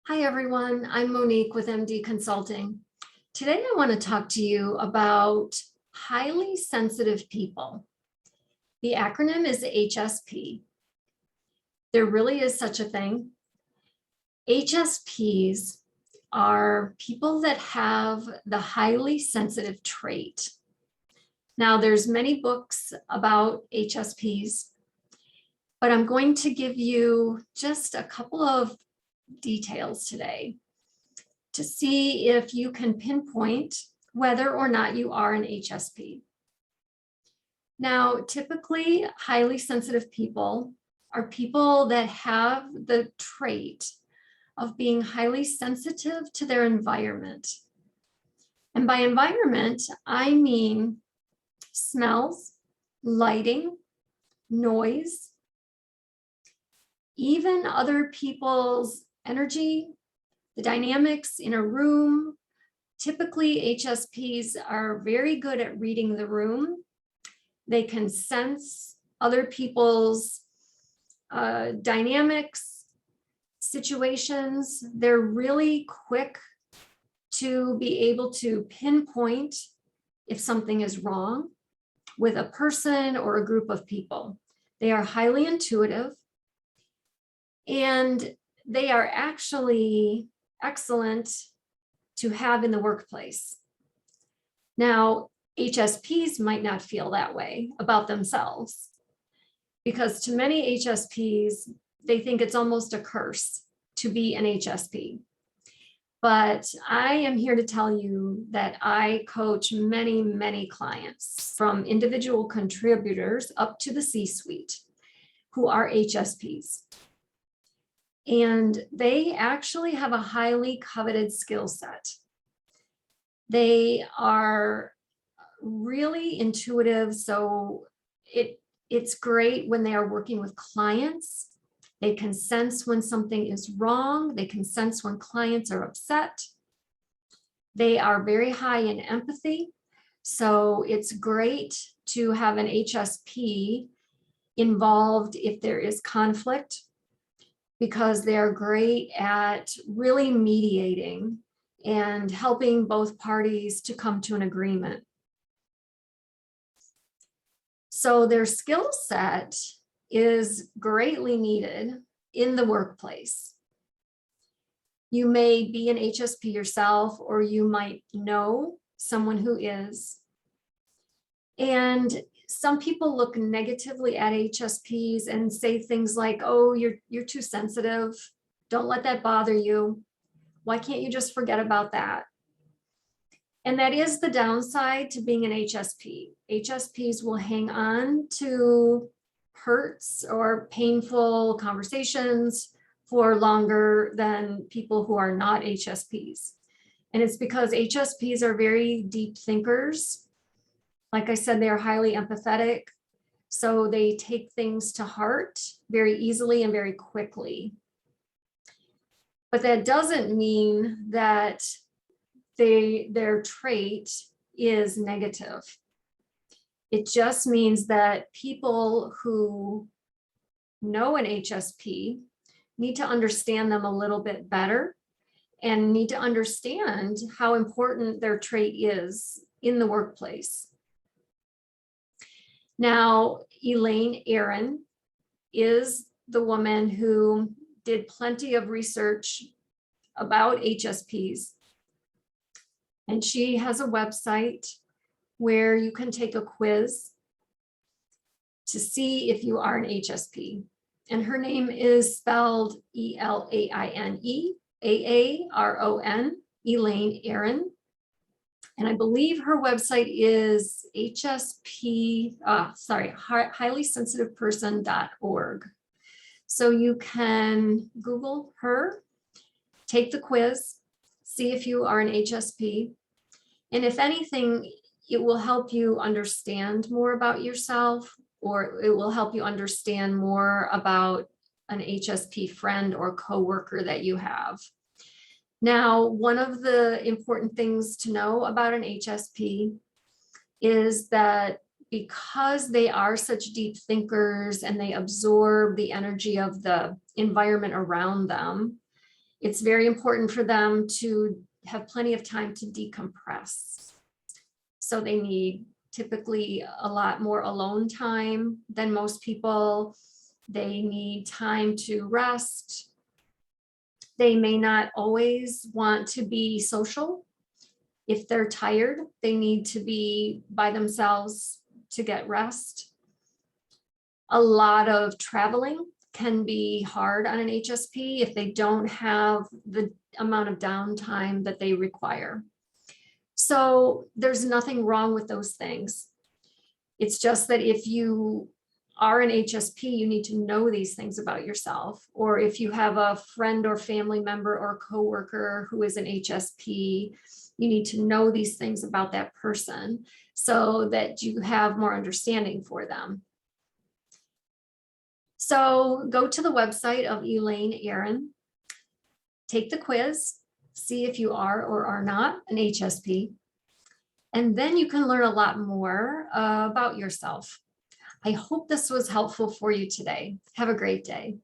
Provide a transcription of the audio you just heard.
Hi, everyone. I'm Monique with MD Consulting. Today, I want to talk to you about highly sensitive people. The acronym is HSP. There really is such a thing. HSPs are people that have the highly sensitive trait. Now, there's many books about HSPs, but I'm going to give you just a couple of details today to see if you can pinpoint whether or not you are an HSP. Now, typically, highly sensitive people are people that have the trait of being highly sensitive to their environment. And by environment, I mean smells, lighting, noise, even other people's energy, the dynamics in a room. Typically, HSPs are very good at reading the room. They can sense other people's dynamics, situations. They're really quick to be able to pinpoint if something is wrong with a person or a group of people. They are highly intuitive, and they are actually excellent to have in the workplace. Now, HSPs might not feel that way about themselves, because to many HSPs, they think it's almost a curse to be an HSP. But I am here to tell you that I coach many, many clients, from individual contributors up to the C-suite, who are HSPs. And they actually have a highly coveted skill set. They are really intuitive, so it's great when they are working with clients. They can sense when something is wrong. They can sense when clients are upset. They are very high in empathy, so it's great to have an HSP involved if there is conflict, because they're great at really mediating and helping both parties to come to an agreement. So their skill set is greatly needed in the workplace. You may be an HSP yourself, or you might know someone who is. And some people look negatively at HSPs and say things like, oh, you're too sensitive. Don't let that bother you. Why can't you just forget about that? And that is the downside to being an HSP. HSPs will hang on to hurts or painful conversations for longer than people who are not HSPs. And it's because HSPs are very deep thinkers. Like I said, they are highly empathetic. So they take things to heart very easily and very quickly. But that doesn't mean that their trait is negative. It just means that people who know an HSP need to understand them a little bit better and need to understand how important their trait is in the workplace. Now, Elaine Aron is the woman who did plenty of research about HSPs. And she has a website where you can take a quiz to see if you are an HSP. And her name is spelled Elaine Aaron, Elaine Aron. And I believe her website is highly-sensitiveperson.org. So you can Google her, take the quiz, see if you are an HSP. And if anything, it will help you understand more about yourself, or it will help you understand more about an HSP friend or coworker that you have. Now, one of the important things to know about an HSP is that because they are such deep thinkers and they absorb the energy of the environment around them, It's very important for them to have plenty of time to decompress. So they need typically a lot more alone time than most people. They need time to rest. They may not always want to be social. If they're tired, they need to be by themselves to get rest. A lot of traveling can be hard on an HSP if they don't have the amount of downtime that they require. So there's nothing wrong with those things. It's just that if you are an HSP, you need to know these things about yourself. Or if you have a friend or family member or coworker who is an HSP, you need to know these things about that person so that you have more understanding for them. So go to the website of Elaine Aron, take the quiz, see if you are or are not an HSP, and then you can learn a lot more about yourself. I hope this was helpful for you today. Have a great day.